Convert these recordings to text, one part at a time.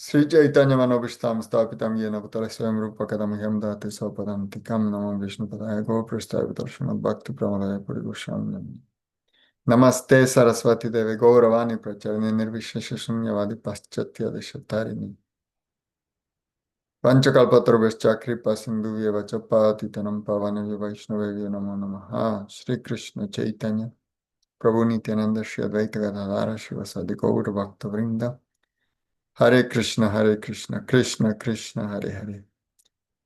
Sri Chaitanya Manobishtam Stapitam Yena Bhutale Swayam Rupa Kadamiham Dati Sopadantikam Namam Vishnu Padaya Goprastaya Vidarshamad Bhakti Pramadaya Purigoshamyam Namaste Saraswati Deve Gauravani Pracharini Nirvishesha Shunyavadi Paschatya Deshatarini Panchakalpatarubhascha Kripa Sindhuvya Vachapatitanam Pavanavya Vaishnavavya Namo Namaha Shri Krishna Chaitanya Prabhu Nityananda Shri Advaita Gadadhara Shivasadi Gaura Bhakta Vrinda Hare Krishna, Krishna Krishna, Hare Hare,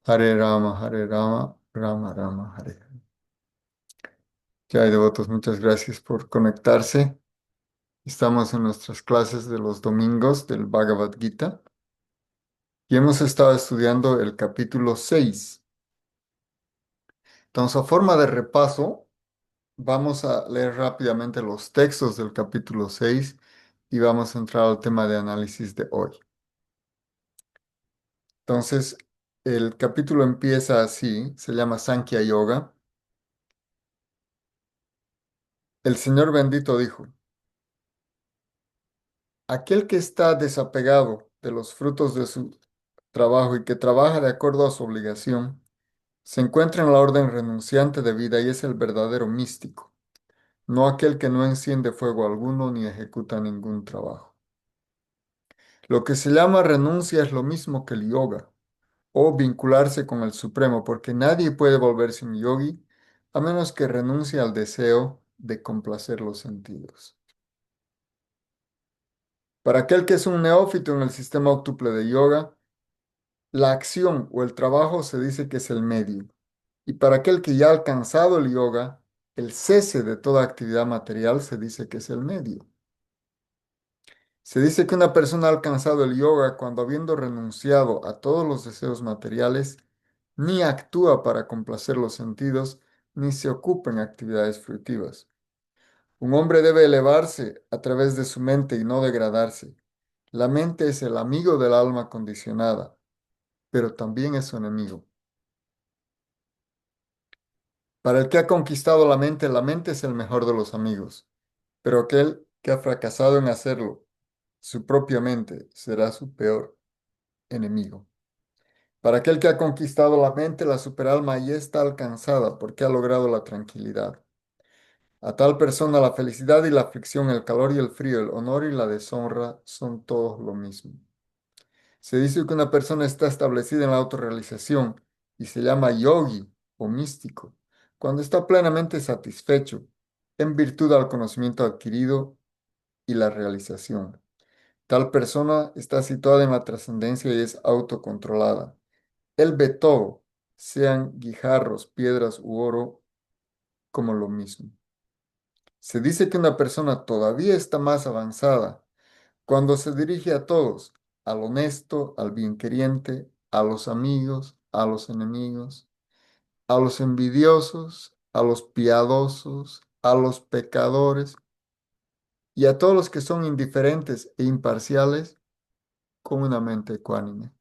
Hare Rama, Rama Rama, Hare Hare. Ya hay devotos, muchas gracias por conectarse. Estamos en nuestras clases de los domingos del Bhagavad Gita y hemos estado estudiando el capítulo 6. Entonces, a forma de repaso, vamos a leer rápidamente los textos del capítulo 6 y vamos a entrar al tema de análisis de hoy. Entonces, el capítulo empieza así, se llama Sankhya Yoga. El Señor bendito dijo: aquel que está desapegado de los frutos de su trabajo y que trabaja de acuerdo a su obligación, se encuentra en la orden renunciante de vida y es el verdadero místico, no aquel que no enciende fuego alguno ni ejecuta ningún trabajo. Lo que se llama renuncia es lo mismo que el yoga, o vincularse con el Supremo, porque nadie puede volverse un yogi a menos que renuncie al deseo de complacer los sentidos. Para aquel que es un neófito en el sistema óctuple de yoga, la acción o el trabajo se dice que es el medio. Y para aquel que ya ha alcanzado el yoga, el cese de toda actividad material se dice que es el medio. Se dice que una persona ha alcanzado el yoga cuando, habiendo renunciado a todos los deseos materiales, ni actúa para complacer los sentidos, ni se ocupa en actividades fruitivas. Un hombre debe elevarse a través de su mente y no degradarse. La mente es el amigo del alma condicionada, pero también es su enemigo. Para el que ha conquistado la mente es el mejor de los amigos, pero aquel que ha fracasado en hacerlo, su propia mente será su peor enemigo. Para aquel que ha conquistado la mente, la superalma ya está alcanzada porque ha logrado la tranquilidad. A tal persona la felicidad y la aflicción, el calor y el frío, el honor y la deshonra son todos lo mismo. Se dice que una persona está establecida en la autorrealización y se llama yogi o místico cuando está plenamente satisfecho en virtud al conocimiento adquirido y la realización. Tal persona está situada en la trascendencia y es autocontrolada. Él ve todo, sean guijarros, piedras u oro, como lo mismo. Se dice que una persona todavía está más avanzada cuando se dirige a todos, al honesto, al bienqueriente, a los amigos, a los enemigos, a los envidiosos, a los piadosos, a los pecadores y a todos los que son indiferentes e imparciales con una mente ecuánime.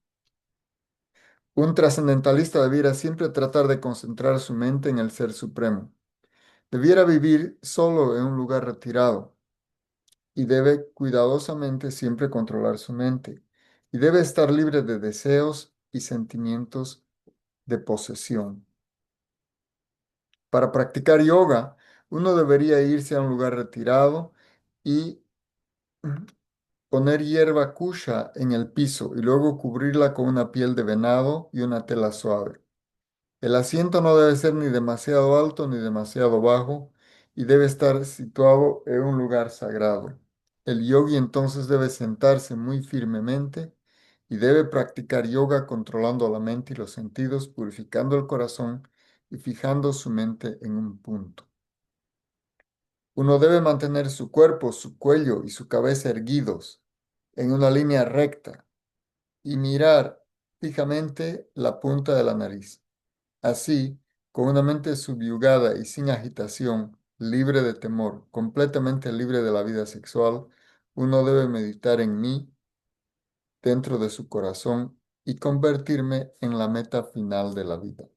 Un trascendentalista debiera siempre tratar de concentrar su mente en el Ser Supremo. Debiera vivir solo en un lugar retirado y debe cuidadosamente siempre controlar su mente y debe estar libre de deseos y sentimientos de posesión. Para practicar yoga, uno debería irse a un lugar retirado y poner hierba kusha en el piso y luego cubrirla con una piel de venado y una tela suave. El asiento no debe ser ni demasiado alto ni demasiado bajo y debe estar situado en un lugar sagrado. El yogi entonces debe sentarse muy firmemente y debe practicar yoga controlando la mente y los sentidos, purificando el corazón y fijando su mente en un punto. Uno debe mantener su cuerpo, su cuello y su cabeza erguidos en una línea recta y mirar fijamente la punta de la nariz. Así, con una mente subyugada y sin agitación, libre de temor, completamente libre de la vida sexual, uno debe meditar en mí dentro de su corazón y convertirme en la meta final de la vida.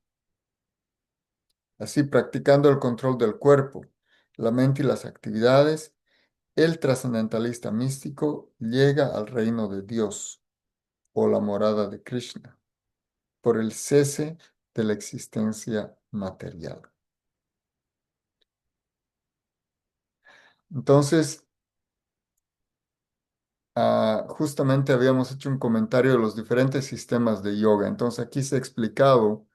Así, practicando el control del cuerpo, la mente y las actividades, el trascendentalista místico llega al reino de Dios. o la morada de Krishna, por el cese de la existencia material. Entonces, justamente habíamos hecho un comentario de los diferentes sistemas de yoga. Entonces, aquí se ha explicado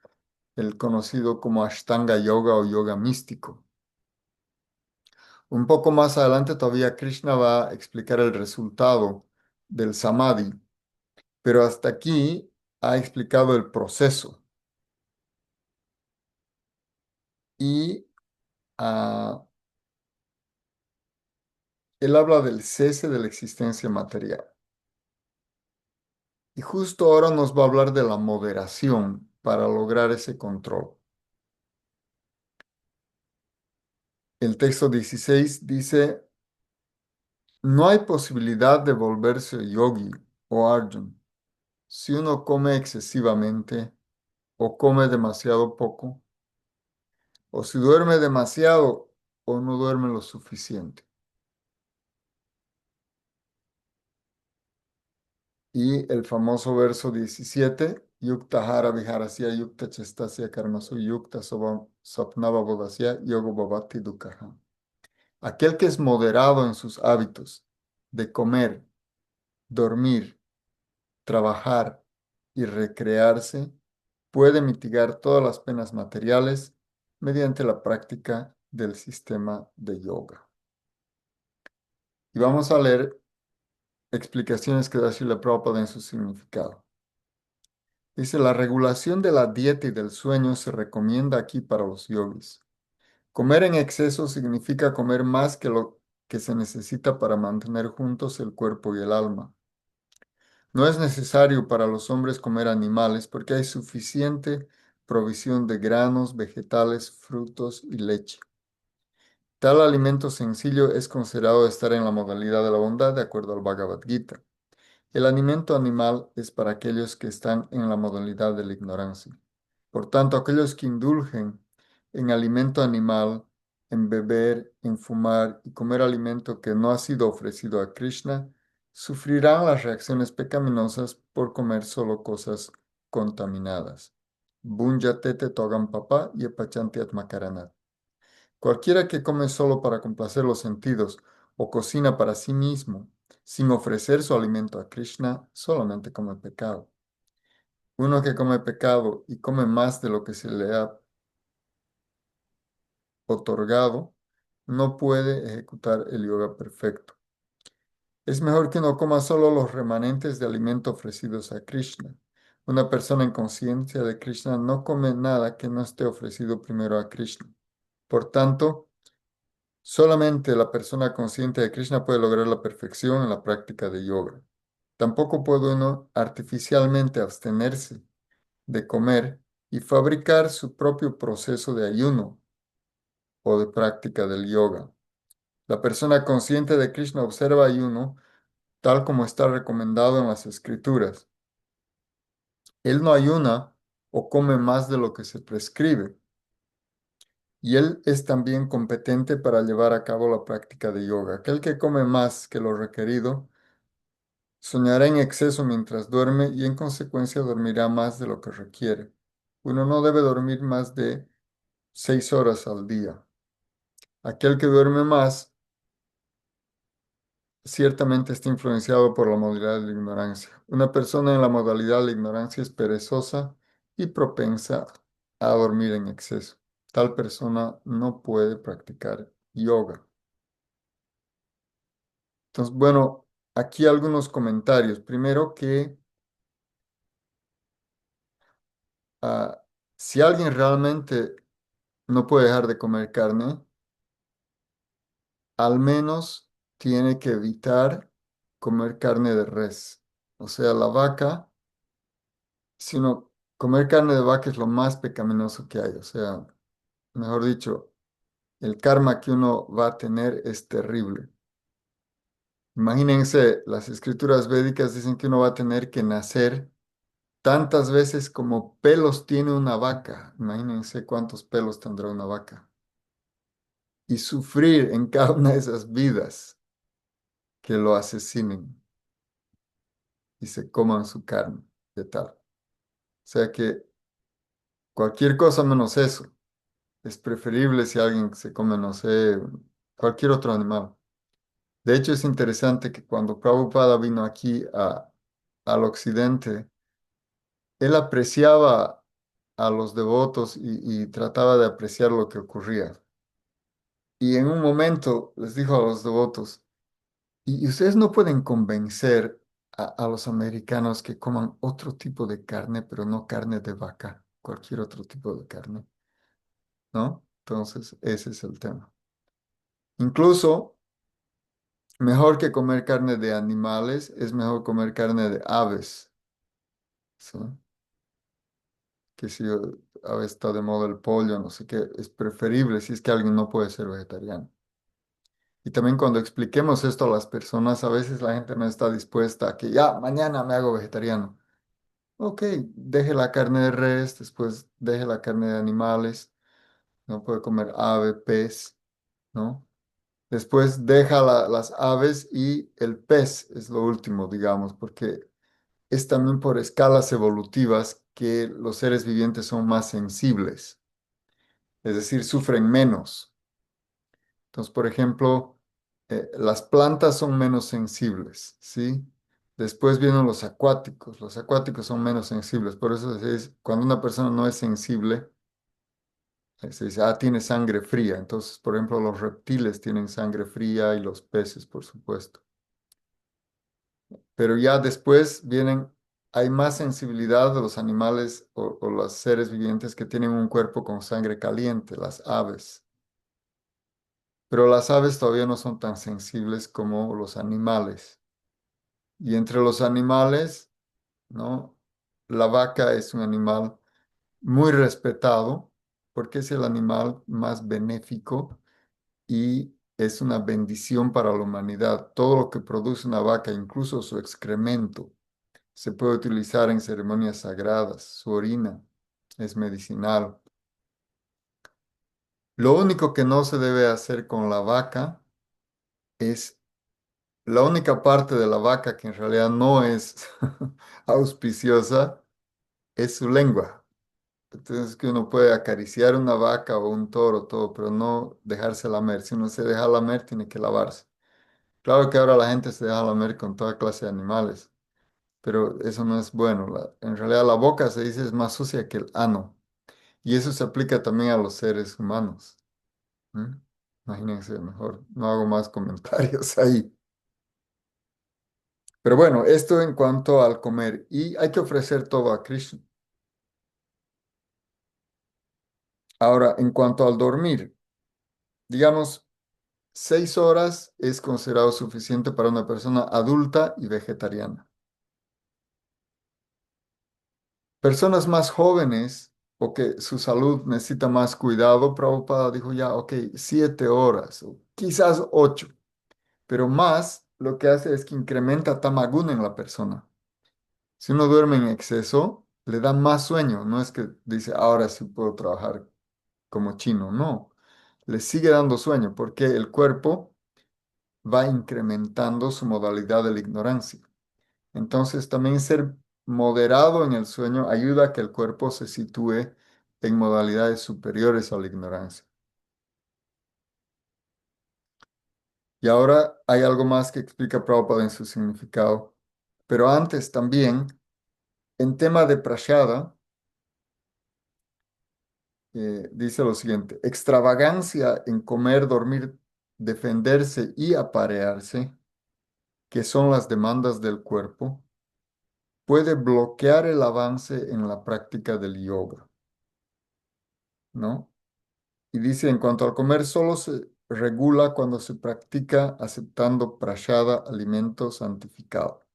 el conocido como Ashtanga Yoga o yoga místico. Un poco más adelante todavía Krishna va a explicar el resultado del samadhi, pero hasta aquí ha explicado el proceso y ah, él habla del cese de la existencia material. Y justo ahora nos va a hablar de la moderación para lograr ese control. El texto 16 dice, no hay posibilidad de volverse yogi o Arjun si uno come excesivamente o come demasiado poco, o si duerme demasiado o no duerme lo suficiente. Y el famoso verso 17, Yukta hara viharasya yukta chestasya karmasu yukta sapnava bodhasya yogo bhavati dukkha. Aquel que es moderado en sus hábitos de comer, dormir, trabajar y recrearse, puede mitigar todas las penas materiales mediante la práctica del sistema de yoga. Y vamos a leer explicaciones que da Srila Prabhupada en su significado. Dice, la regulación de la dieta y del sueño se recomienda aquí para los yogis. Comer en exceso significa comer más que lo que se necesita para mantener juntos el cuerpo y el alma. No es necesario para los hombres comer animales porque hay suficiente provisión de granos, vegetales, frutos y leche. Tal alimento sencillo es considerado estar en la modalidad de la bondad de acuerdo al Bhagavad Gita. El alimento animal es para aquellos que están en la modalidad de la ignorancia. Por tanto, aquellos que indulgen en alimento animal, en beber, en fumar y comer alimento que no ha sido ofrecido a Krishna, sufrirán las reacciones pecaminosas por comer solo cosas contaminadas. Bunjatete togam papa y epachanti atmakaranat. Cualquiera que come solo para complacer los sentidos o cocina para sí mismo, sin ofrecer su alimento a Krishna, solamente come pecado. Uno que come pecado y come más de lo que se le ha otorgado, no puede ejecutar el yoga perfecto. Es mejor que uno coma solo los remanentes de alimento ofrecidos a Krishna. Una persona en conciencia de Krishna no come nada que no esté ofrecido primero a Krishna. Por tanto, solamente la persona consciente de Krishna puede lograr la perfección en la práctica de yoga. Tampoco puede uno artificialmente abstenerse de comer y fabricar su propio proceso de ayuno o de práctica del yoga. La persona consciente de Krishna observa ayuno tal como está recomendado en las escrituras. Él no ayuna o come más de lo que se prescribe, y él es también competente para llevar a cabo la práctica de yoga. Aquel que come más que lo requerido soñará en exceso mientras duerme y en consecuencia dormirá más de lo que requiere. Uno no debe dormir más de 6 horas al día. Aquel que duerme más ciertamente está influenciado por la modalidad de la ignorancia. Una persona en la modalidad de la ignorancia es perezosa y propensa a dormir en exceso. Tal persona no puede practicar yoga. Entonces, bueno, aquí algunos comentarios. Primero que ah, si alguien realmente no puede dejar de comer carne, al menos tiene que evitar comer carne de res. O sea, la vaca, sino comer carne de vaca es lo más pecaminoso que hay. O sea, mejor dicho, el karma que uno va a tener es terrible. Imagínense, las escrituras védicas dicen que uno va a tener que nacer tantas veces como pelos tiene una vaca. Imagínense cuántos pelos tendrá una vaca. Y sufrir en cada una de esas vidas que lo asesinen. y se coman su carne, ¿qué tal? O sea que cualquier cosa menos eso. Es preferible si alguien se come, no sé, cualquier otro animal. De hecho, es interesante que cuando Prabhupada vino aquí al occidente, él apreciaba a los devotos y trataba de apreciar lo que ocurría. Y en un momento les dijo a los devotos, y ustedes no pueden convencer a los americanos que coman otro tipo de carne, pero no carne de vaca, cualquier otro tipo de carne, ¿no? Entonces, ese es el tema. Incluso, mejor que comer carne de animales, es mejor comer carne de aves, ¿sí? Que si ahora está de moda el pollo, no sé qué, es preferible si es que alguien no puede ser vegetariano. Y también cuando expliquemos esto a las personas, a veces la gente no está dispuesta a que ya, mañana me hago vegetariano. Ok, deje la carne de res, después deje la carne de animales, no puede comer ave, pez, ¿no? Después deja las aves y el pez es lo último, digamos, porque es también por escalas evolutivas que los seres vivientes son más sensibles, es decir, sufren menos. Entonces, por ejemplo, las plantas son menos sensibles, ¿sí? Después vienen los acuáticos son menos sensibles, por eso se dice, cuando una persona no es sensible, se dice, ah, tiene sangre fría. Entonces, por ejemplo, los reptiles tienen sangre fría y los peces, por supuesto. Pero ya después vienen, hay más sensibilidad de los animales o los seres vivientes que tienen un cuerpo con sangre caliente, las aves. Pero las aves todavía no son tan sensibles como los animales. Y entre los animales, ¿no? La vaca es un animal muy respetado porque es el animal más benéfico y es una bendición para la humanidad. Todo lo que produce una vaca, incluso su excremento, se puede utilizar en ceremonias sagradas. Su orina es medicinal. Lo único que no se debe hacer con la vaca es la única parte de la vaca que en realidad no es auspiciosa es su lengua. Entonces que uno puede acariciar una vaca o un toro, todo, pero no dejarse lamer. Si uno se deja lamer, tiene que lavarse. Claro que ahora la gente se deja lamer con toda clase de animales, pero eso no es bueno. En realidad la boca se dice es más sucia que el ano. Y eso se aplica también a los seres humanos. ¿Mm? Imagínense, mejor no hago más comentarios ahí. Pero bueno, esto en cuanto al comer. Y hay que ofrecer todo a Krishna. Ahora, en cuanto al dormir, digamos, 6 horas es considerado suficiente para una persona adulta y vegetariana. Personas más jóvenes o que su salud necesita más cuidado, Prabhupada dijo ya, ok, 7 horas o quizás 8, pero más lo que hace es que incrementa tamaguna en la persona. Si uno duerme en exceso, le da más sueño, no es que dice, ahora sí puedo trabajar como chino, no, le sigue dando sueño porque el cuerpo va incrementando su modalidad de la ignorancia. Entonces, también ser moderado en el sueño ayuda a que el cuerpo se sitúe en modalidades superiores a la ignorancia. Y ahora hay algo más que explica Prabhupada en su significado. Pero antes también, en tema de prashada, dice lo siguiente, extravagancia en comer, dormir, defenderse y aparearse, que son las demandas del cuerpo, puede bloquear el avance en la práctica del yoga, ¿no? Y dice, en cuanto al comer, solo se regula cuando se practica aceptando prashada, alimento santificado.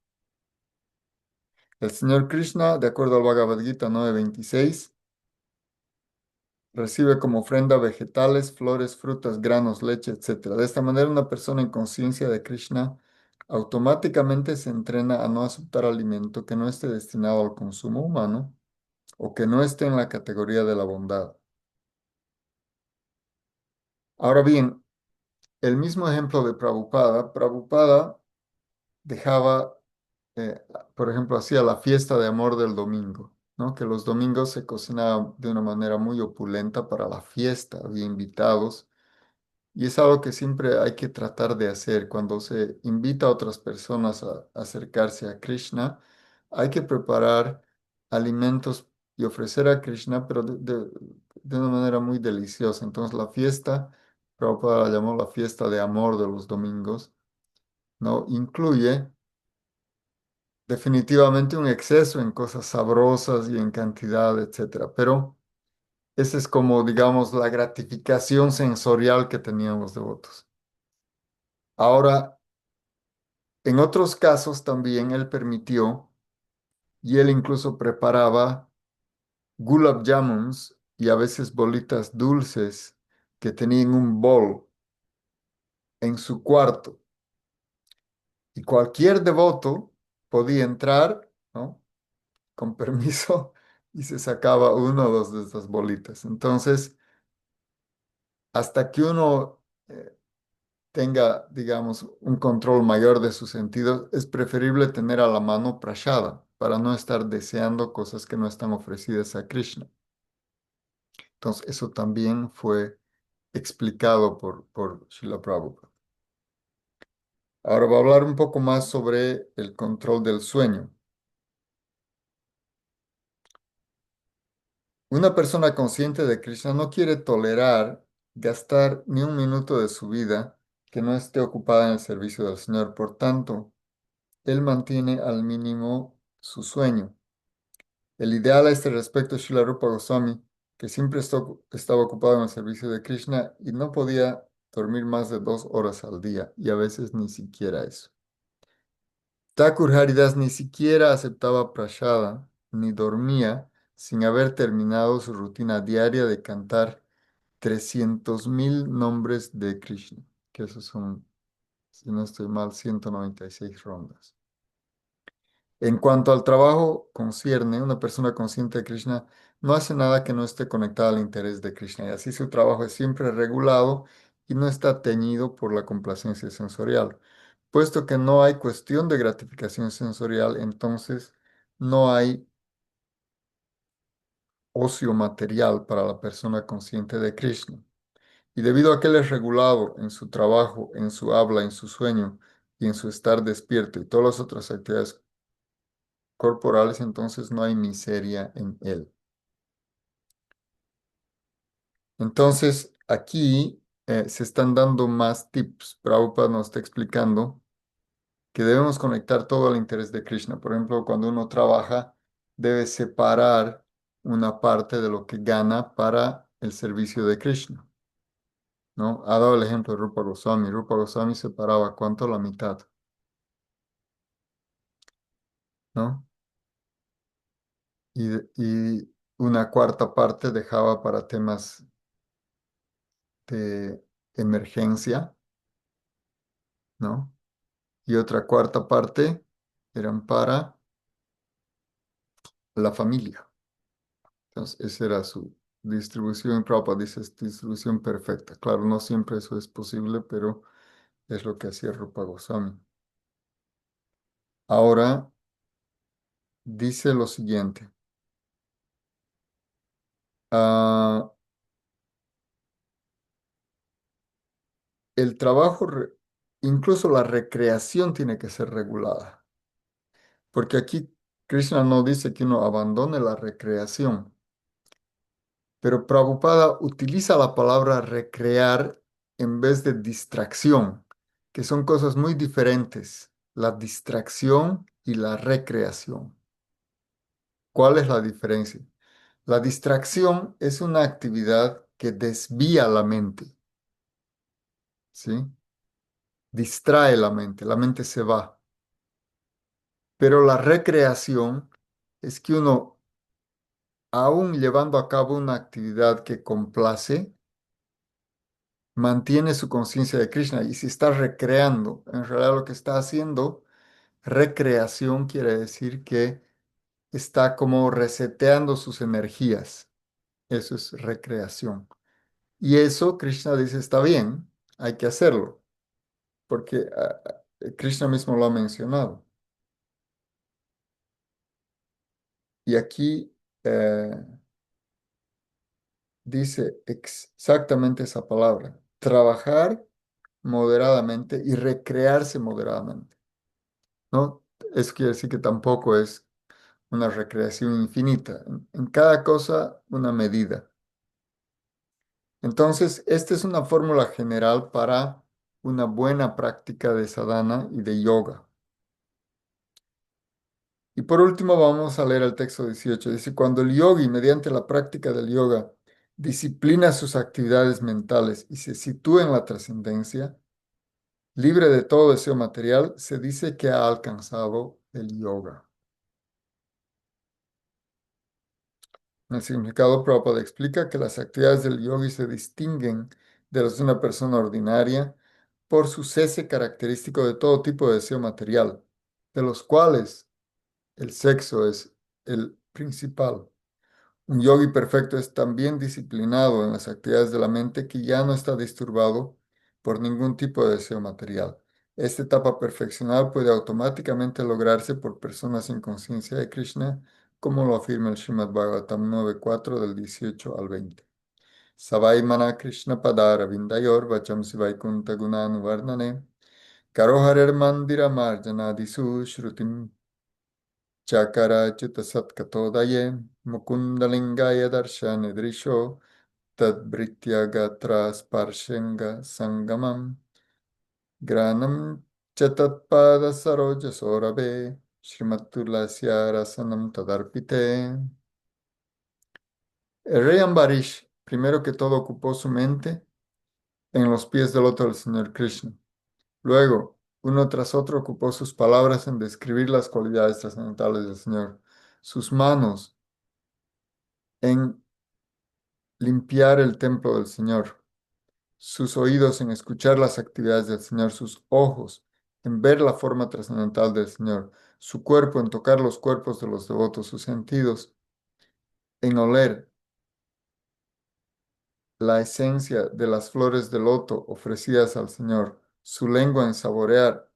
El Señor Krishna, de acuerdo al Bhagavad Gita 9:26, recibe como ofrenda vegetales, flores, frutas, granos, leche, etc. De esta manera, una persona en conciencia de Krishna automáticamente se entrena a no aceptar alimento que no esté destinado al consumo humano o que no esté en la categoría de la bondad. Ahora bien, el mismo ejemplo de Prabhupada, Prabhupada dejaba eh, por ejemplo, hacía la fiesta de amor del domingo, ¿no? Que los domingos se cocinaba de una manera muy opulenta para la fiesta, había invitados. Y es algo que siempre hay que tratar de hacer cuando se invita a otras personas a acercarse a Krishna. Hay que preparar alimentos y ofrecer a Krishna, pero de una manera muy deliciosa. Entonces la fiesta, Prabhupada la llamó la fiesta de amor de los domingos, ¿no? Incluye definitivamente un exceso en cosas sabrosas y en cantidad, etcétera. Pero esa es como, digamos, la gratificación sensorial que tenían los devotos. Ahora, en otros casos también él permitió y él incluso preparaba gulab jamuns y a veces bolitas dulces que tenían un bol en su cuarto y cualquier devoto podía entrar, ¿no? Con permiso y se sacaba uno o dos de esas bolitas. Entonces, hasta que uno tenga, digamos, un control mayor de sus sentidos, es preferible tener a la mano prashada para no estar deseando cosas que no están ofrecidas a Krishna. Entonces, eso también fue explicado por Srila Prabhupada. Ahora voy a hablar un poco más sobre el control del sueño. Una persona consciente de Krishna no quiere tolerar gastar ni un minuto de su vida que no esté ocupada en el servicio del Señor. Por tanto, él mantiene al mínimo su sueño. El ideal a este respecto es Srila Rupa Goswami, que siempre estaba ocupado en el servicio de Krishna y no podía dormir más de 2 horas al día, y a veces ni siquiera eso. Thakur Haridas ni siquiera aceptaba prashada, ni dormía sin haber terminado su rutina diaria de cantar 300.000 nombres de Krishna, que esos son, si no estoy mal, 196 rondas. En cuanto al trabajo concierne, una persona consciente de Krishna no hace nada que no esté conectada al interés de Krishna y así su trabajo es siempre regulado y no está teñido por la complacencia sensorial. Puesto que no hay cuestión de gratificación sensorial, entonces no hay ocio material para la persona consciente de Krishna. Y debido a que él es regulado en su trabajo, en su habla, en su sueño y en su estar despierto y todas las otras actividades corporales, entonces no hay miseria en él. Entonces, aquí se están dando más tips. Prabhupada nos está explicando que debemos conectar todo al interés de Krishna. Por ejemplo, cuando uno trabaja, debe separar una parte de lo que gana para el servicio de Krishna, ¿no? Ha dado el ejemplo de Rupa Goswami. Rupa Goswami separaba cuánto, la mitad, ¿no? Y una cuarta parte dejaba para temas de emergencia, ¿no? Y otra cuarta parte eran para la familia. Entonces, esa era su distribución. Prabhupada dice, es distribución perfecta. Claro, no siempre eso es posible, pero es lo que hacía Rupa Goswami. Ahora dice lo siguiente. ah, el trabajo, incluso la recreación tiene que ser regulada, porque aquí Krishna no dice que uno abandone la recreación. Pero Prabhupada utiliza la palabra recrear en vez de distracción, que son cosas muy diferentes, la distracción y la recreación. ¿Cuál es la diferencia? La distracción es una actividad que desvía la mente, ¿sí? Distrae la mente se va. Pero la recreación es que uno, aún llevando a cabo una actividad que complace, mantiene su conciencia de Krishna y si está recreando, en realidad lo que está haciendo, recreación quiere decir que está como reseteando sus energías. Eso es recreación. Y eso Krishna dice, está bien, hay que hacerlo, porque Krishna mismo lo ha mencionado. Y aquí dice exactamente esa palabra, trabajar moderadamente y recrearse moderadamente, ¿no? Eso quiere decir que tampoco es una recreación infinita. En cada cosa, una medida. Entonces, esta es una fórmula general para una buena práctica de sadhana y de yoga. Y por último, vamos a leer el texto 18. Dice, cuando el yogi, mediante la práctica del yoga, disciplina sus actividades mentales y se sitúa en la trascendencia, libre de todo deseo material, se dice que ha alcanzado el yoga. En el significado, Prabhupada explica que las actividades del yogi se distinguen de las de una persona ordinaria por su cese característico de todo tipo de deseo material, de los cuales el sexo es el principal. Un yogi perfecto es también disciplinado en las actividades de la mente que ya no está disturbado por ningún tipo de deseo material. Esta etapa perfeccional puede automáticamente lograrse por personas en conciencia de Krishna, como lo afirma el Srimad Bhagavatam 9.4 del 18 al 20. Savai mana Krishna padara vindayor vacham sivaikuntha gunanu varnane karoharer mandira marjana disu shrutim Chakara Satkatodaye Mukundalingaya Darshane Drisho Tadbritya Gatra Sparshenga Sangamam Granam Chatatpada Saroja Sorabe Srimattulasya Rasanam Tadarpite. El rey Ambarish, primero que todo, ocupó su mente en los pies del loto del Señor Krishna. Luego, uno tras otro, ocupó sus palabras en describir las cualidades trascendentales del Señor, sus manos en limpiar el templo del Señor, sus oídos en escuchar las actividades del Señor, sus ojos en ver la forma trascendental del Señor, su cuerpo en tocar los cuerpos de los devotos, sus sentidos en oler la esencia de las flores de loto ofrecidas al Señor, su lengua en saborear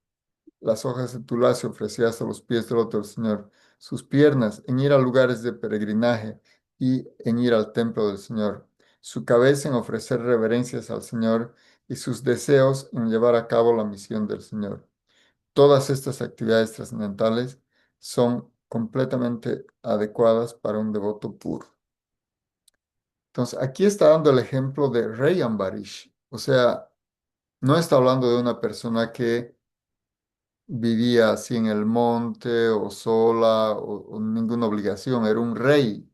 las hojas de tulasi ofrecidas a los pies del loto del Señor, sus piernas en ir a lugares de peregrinaje y en ir al templo del Señor, su cabeza en ofrecer reverencias al Señor y sus deseos en llevar a cabo la misión del Señor. Todas estas actividades trascendentales son completamente adecuadas para un devoto puro. Entonces, aquí está dando el ejemplo de Rey Ambarish, o sea, no está hablando de una persona que vivía así en el monte o sola o ninguna obligación, era un rey,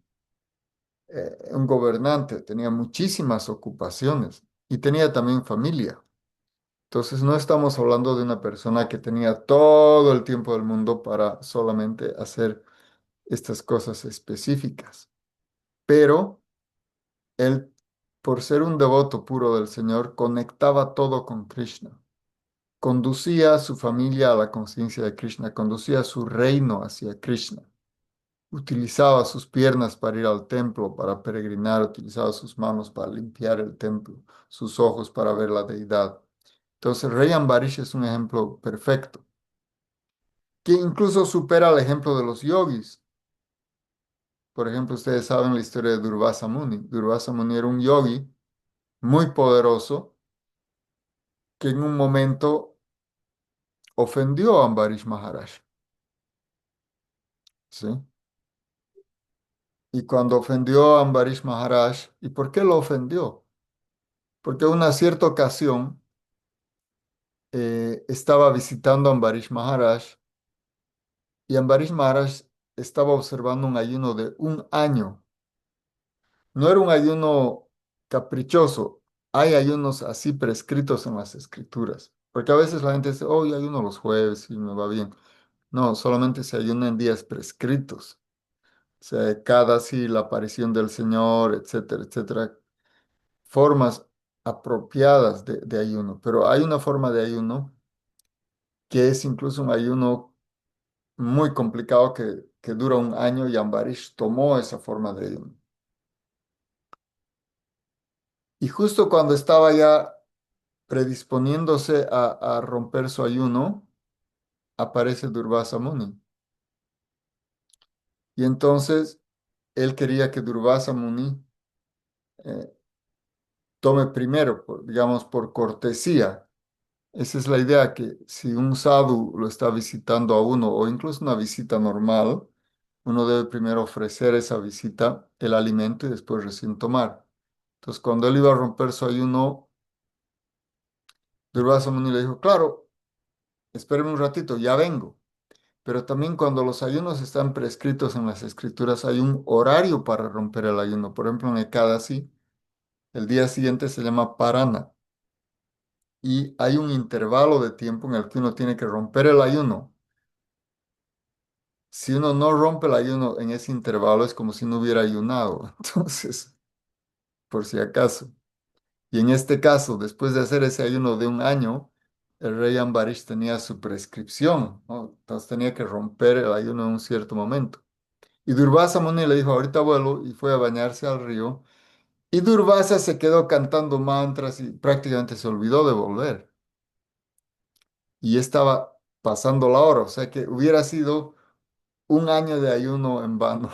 un gobernante, tenía muchísimas ocupaciones y tenía también familia. Entonces no estamos hablando de una persona que tenía todo el tiempo del mundo para solamente hacer estas cosas específicas, pero él, por ser un devoto puro del Señor, conectaba todo con Krishna. Conducía a su familia a la conciencia de Krishna, conducía su reino hacia Krishna. Utilizaba sus piernas para ir al templo, para peregrinar, utilizaba sus manos para limpiar el templo, sus ojos para ver la deidad. Entonces, Rey Ambarish es un ejemplo perfecto, que incluso supera el ejemplo de los yogis. Por ejemplo, ustedes saben la historia de Durvasa Muni. Durvasa Muni era un yogi muy poderoso que en un momento ofendió a Ambarish Maharaj, ¿sí? Y cuando ofendió a Ambarish Maharaj, ¿y por qué lo ofendió? Porque en una cierta ocasión estaba visitando a Ambarish Maharaj y Ambarish Maharaj estaba observando un ayuno de un año. No era un ayuno caprichoso, hay ayunos así prescritos en las escrituras. Porque a veces la gente dice, oh, yo ayuno los jueves y me va bien. No, solamente se ayuna en días prescritos. O sea, cada sí la aparición del Señor, etcétera, etcétera. Formas apropiadas de ayuno. Pero hay una forma de ayuno que es incluso un ayuno muy complicado que dura un año y Ambarish tomó esa forma de ayuno. Y justo cuando estaba ya predisponiéndose a romper su ayuno, aparece Durvasa Muni. Y entonces él quería que Durvasa Muni eh, tome primero, digamos, por cortesía. Esa es la idea, que si un sadhu lo está visitando a uno, o incluso una visita normal, uno debe primero ofrecer esa visita, el alimento, y después recién tomar. Entonces, cuando él iba a romper su ayuno, Durvasa Muni le dijo, claro, espéreme un ratito, ya vengo. Pero también cuando los ayunos están prescritos en las escrituras, hay un horario para romper el ayuno. Por ejemplo, en Ekadasi, el día siguiente se llama Parana y hay un intervalo de tiempo en el que uno tiene que romper el ayuno. Si uno no rompe el ayuno en ese intervalo, es como si no hubiera ayunado. Entonces, por si acaso. Y en este caso, después de hacer ese ayuno de un año, el rey Ambarish tenía su prescripción, ¿no? Entonces tenía que romper el ayuno en un cierto momento. Y Durvasa Muni le dijo, ahorita vuelo, y fue a bañarse al río. Y Durvasa se quedó cantando mantras y prácticamente se olvidó de volver. Y estaba pasando la hora, o sea que hubiera sido un año de ayuno en vano.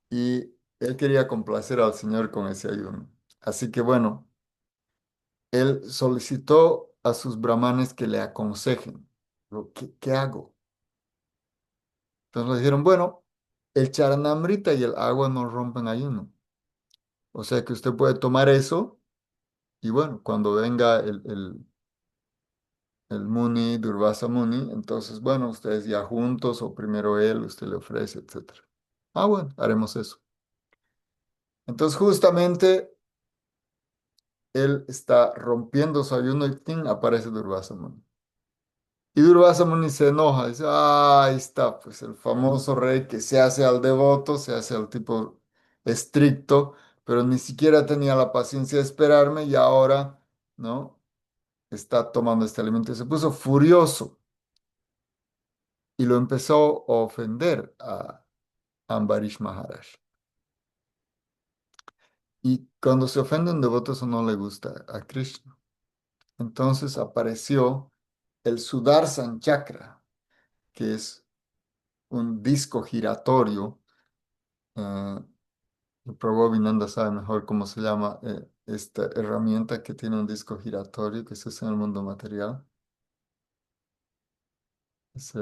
Y él quería complacer al Señor con ese ayuno. Así que bueno, él solicitó a sus brahmanes que le aconsejen. ¿Qué hago? Entonces le dijeron, bueno, el charanamrita y el agua no rompen ayuno. O sea que usted puede tomar eso. Y bueno, cuando venga el Muni, Durvasa Muni, entonces, bueno, ustedes ya juntos o primero él, usted le ofrece, etcétera. Ah, bueno, haremos eso. Entonces, justamente él está rompiendo su ayuno y ¡tin! Aparece Durvasa Muni. Y Durvasa Muni se enoja, dice, ah, ahí está, pues el famoso rey que se hace al devoto, se hace al tipo estricto, pero ni siquiera tenía la paciencia de esperarme y ahora, ¿no? Está tomando este alimento y se puso furioso y lo empezó a ofender a Ambarish Maharaj. Y cuando se ofende un devoto, eso no le gusta a Krishna. Entonces apareció el Sudarshan Chakra, que es un disco giratorio. El Prabhu Vinanda sabe mejor cómo se llama esta herramienta que tiene un disco giratorio que se usa en el mundo material. Es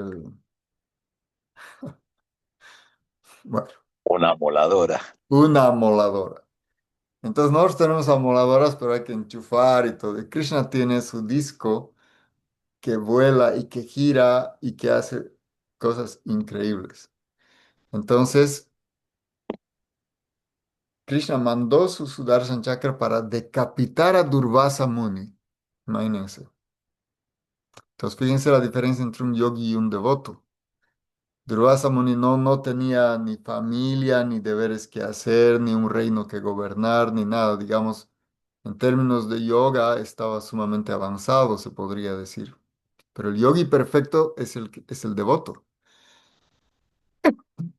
bueno, Una moladora. una amoladora. Entonces nosotros tenemos amoladoras, pero hay que enchufar y todo. Y Krishna tiene su disco que vuela y que gira y que hace cosas increíbles. Entonces, Krishna mandó su Sudarshan Chakra para decapitar a Durvasa Muni. Imagínense. Entonces, fíjense la diferencia entre un yogi y un devoto. Durvasa Muni no tenía ni familia, ni deberes que hacer, ni un reino que gobernar, ni nada. Digamos, en términos de yoga, estaba sumamente avanzado, se podría decir. Pero el yogi perfecto es es el devoto.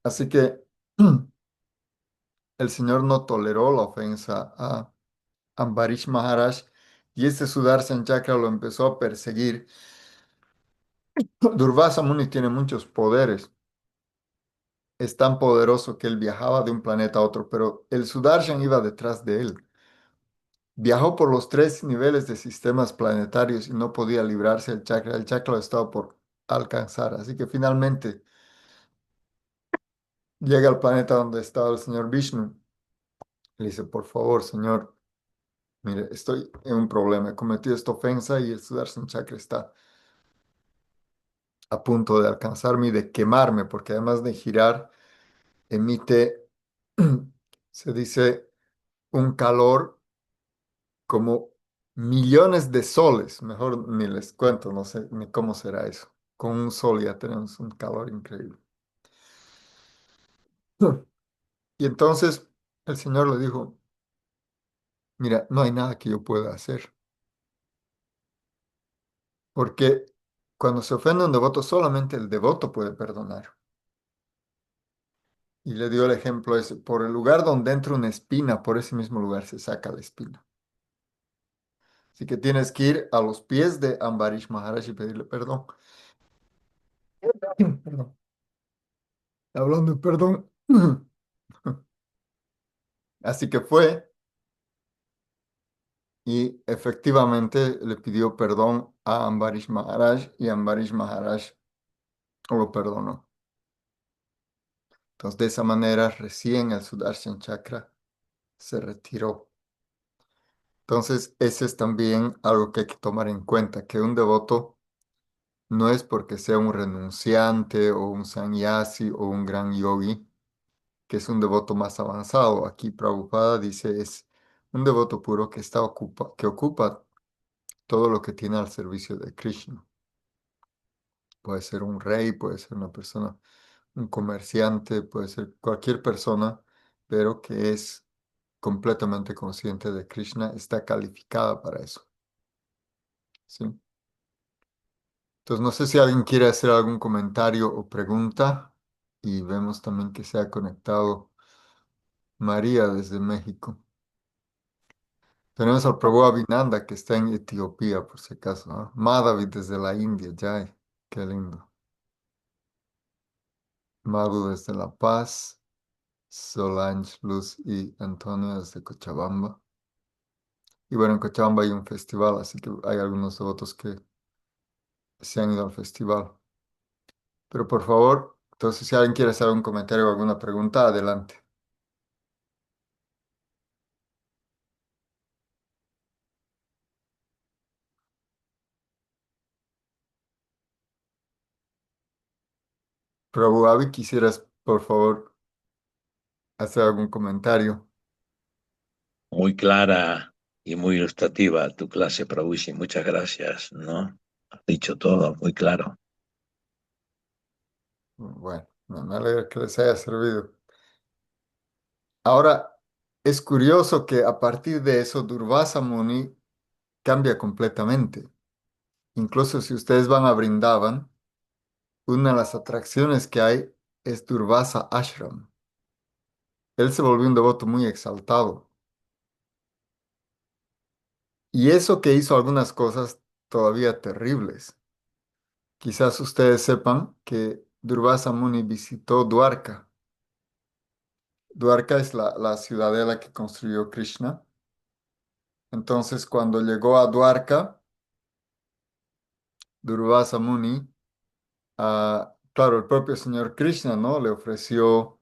Así que el Señor no toleró la ofensa a Ambarish Maharaj y este Sudarshan Chakra lo empezó a perseguir. Durvasa Muni tiene muchos poderes. Es tan poderoso que él viajaba de un planeta a otro, pero el Sudarshan iba detrás de él. Viajó por los tres niveles de sistemas planetarios y no podía librarse del chakra. El chakra lo estaba por alcanzar. Así que finalmente llega al planeta donde estaba el señor Vishnu. Le dice, por favor, señor, mire, estoy en un problema. He cometido esta ofensa y el Sudarshan chakra está a punto de alcanzarme y de quemarme, porque además de girar, emite, se dice, un calor como millones de soles. Mejor ni les cuento, no sé ni cómo será eso. Con un sol ya tenemos un calor increíble. Y entonces el Señor le dijo, mira, no hay nada que yo pueda hacer, porque cuando se ofende un devoto, solamente el devoto puede perdonar. Y le dio el ejemplo ese, por el lugar donde entra una espina, por ese mismo lugar se saca la espina. Así que tienes que ir a los pies de Ambarish Maharaj y pedirle perdón. Perdón. hablando de perdón. Así que fue y efectivamente le pidió perdón a Ambarish Maharaj y Ambarish Maharaj lo perdonó. Entonces, de esa manera, recién el Sudarshan Chakra se retiró. Entonces, ese es también algo que hay que tomar en cuenta, que un devoto no es porque sea un renunciante o un sannyasi o un gran yogi, que es un devoto más avanzado. Aquí Prabhupada dice es un devoto puro que ocupa todo lo que tiene al servicio de Krishna. Puede ser un rey, puede ser una persona, un comerciante, puede ser cualquier persona, pero que es completamente consciente de Krishna, está calificada para eso. ¿Sí? Entonces, no sé si alguien quiere hacer algún comentario o pregunta y vemos también que se ha conectado María desde México. Tenemos al Prabhu Abhinanda que está en Etiopía, por si acaso, ¿no? Madhavi desde la India, Jai, qué lindo. Madhu desde La Paz, Solange, Luz y Antonio desde Cochabamba. Y bueno, en Cochabamba hay un festival, así que hay algunos devotos que se han ido al festival. Pero por favor, entonces si alguien quiere hacer un comentario o alguna pregunta, adelante. Prabhu Avi, quisieras por favor hacer algún comentario. Muy clara y muy ilustrativa tu clase, Prabushi. Muchas gracias, ¿no? Has dicho todo muy claro. Bueno, me alegra que les haya servido. Ahora, es curioso que a partir de eso Durvasa Muni cambia completamente. Incluso si ustedes van a Brindavan, una de las atracciones que hay es Durvasa Ashram. Él se volvió un devoto muy exaltado. Y eso que hizo algunas cosas todavía terribles. Quizás ustedes sepan que Durvasa Muni visitó Dwarka. Dwarka es la ciudadela que construyó Krishna. Entonces, cuando llegó a Dwarka, Durvasa Muni, claro, el propio señor Krishna, ¿no? Le ofreció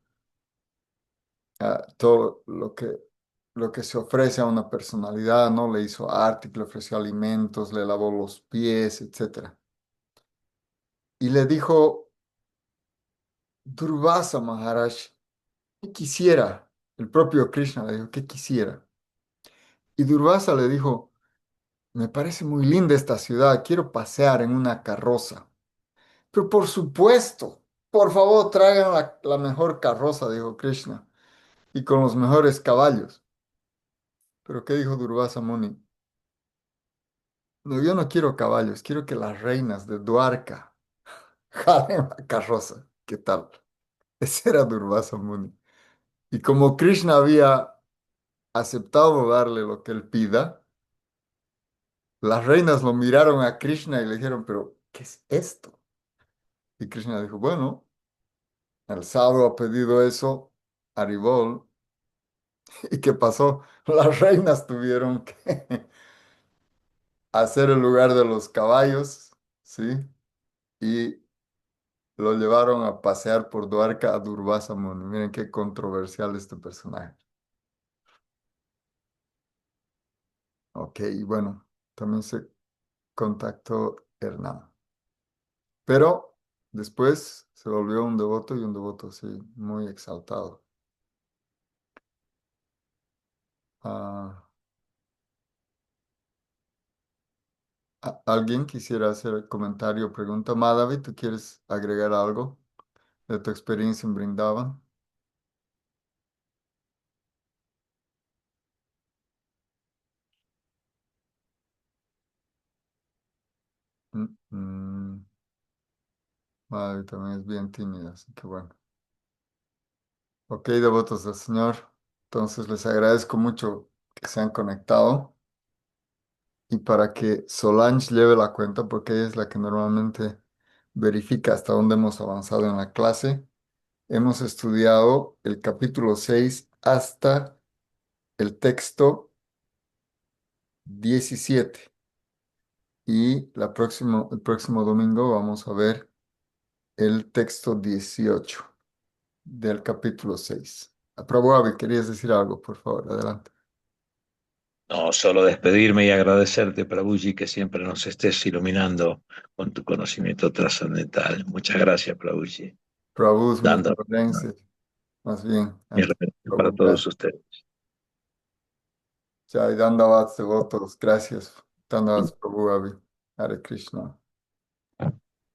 todo lo que se ofrece a una personalidad, ¿no? Le hizo arte, le ofreció alimentos, le lavó los pies, etcétera. Y le dijo, Durvasa Maharaj, ¿qué quisiera? El propio Krishna le dijo, ¿qué quisiera? Y Durvasa le dijo, me parece muy linda esta ciudad, quiero pasear en una carroza. Pero por supuesto, por favor, traigan la mejor carroza, dijo Krishna, y con los mejores caballos. Pero ¿qué dijo Durvasa Muni? No, yo no quiero caballos, quiero que las reinas de Dwarka jalen la carroza. ¿Qué tal? Ese era Durvasa Muni. Y como Krishna había aceptado darle lo que él pida, las reinas lo miraron a Krishna y le dijeron, pero ¿qué es esto? Y Krishna dijo, bueno, el sadhu ha pedido eso, Haribol. ¿Y qué pasó? Las reinas tuvieron que hacer el lugar de los caballos, ¿sí? Y lo llevaron a pasear por Dwarka a Durvasa Muni. Miren qué controversial este personaje. Ok, y bueno, también se contactó Hernán. Pero después se volvió un devoto y un devoto, sí, muy exaltado. Ah, ¿Alguien quisiera hacer comentario o pregunta? Madhavi, ¿tú quieres agregar algo de tu experiencia en Brindavan? Mm, mm, Madhavi también es bien tímida, así que bueno. Ok, devotos del Señor. Entonces les agradezco mucho que se han conectado y para que Solange lleve la cuenta, porque ella es la que normalmente verifica hasta dónde hemos avanzado en la clase. Hemos estudiado el capítulo 6 hasta el texto 17 y el próximo domingo vamos a ver el texto 18 del capítulo 6. Aprobó, Abby, querías decir algo, por favor, adelante. No, solo despedirme y agradecerte, Prabhuji, que siempre nos estés iluminando con tu conocimiento trascendental. Muchas gracias, Prabhuji. Prabhus, mis Dando condolencias, más bien, mi ante reverencia para Prabhu, todos gracias. ustedes. Jai Dandavats devotos, gracias. Dandavats Prabhu, Abby. Hare Krishna.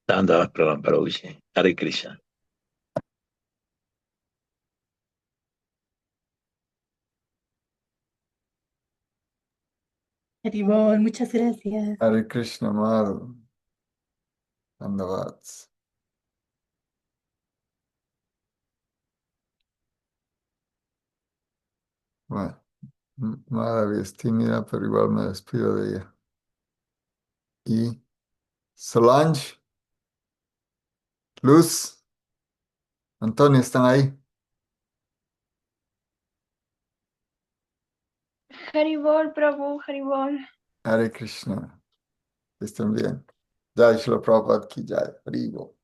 Dando Prabhuji. Hare Krishna. Haribol, muchas gracias. Hare Krishna, Madhu. Dandavats. Bueno, Madhavi es tímida, pero igual me despido de ella. Y Solange, Luz, Antonio, ¿están ahí? Haribol, Prabhu, Haribol. Hare Krishna. Que estén bien. Jai Shri Prabhupada ki jai. Haribo.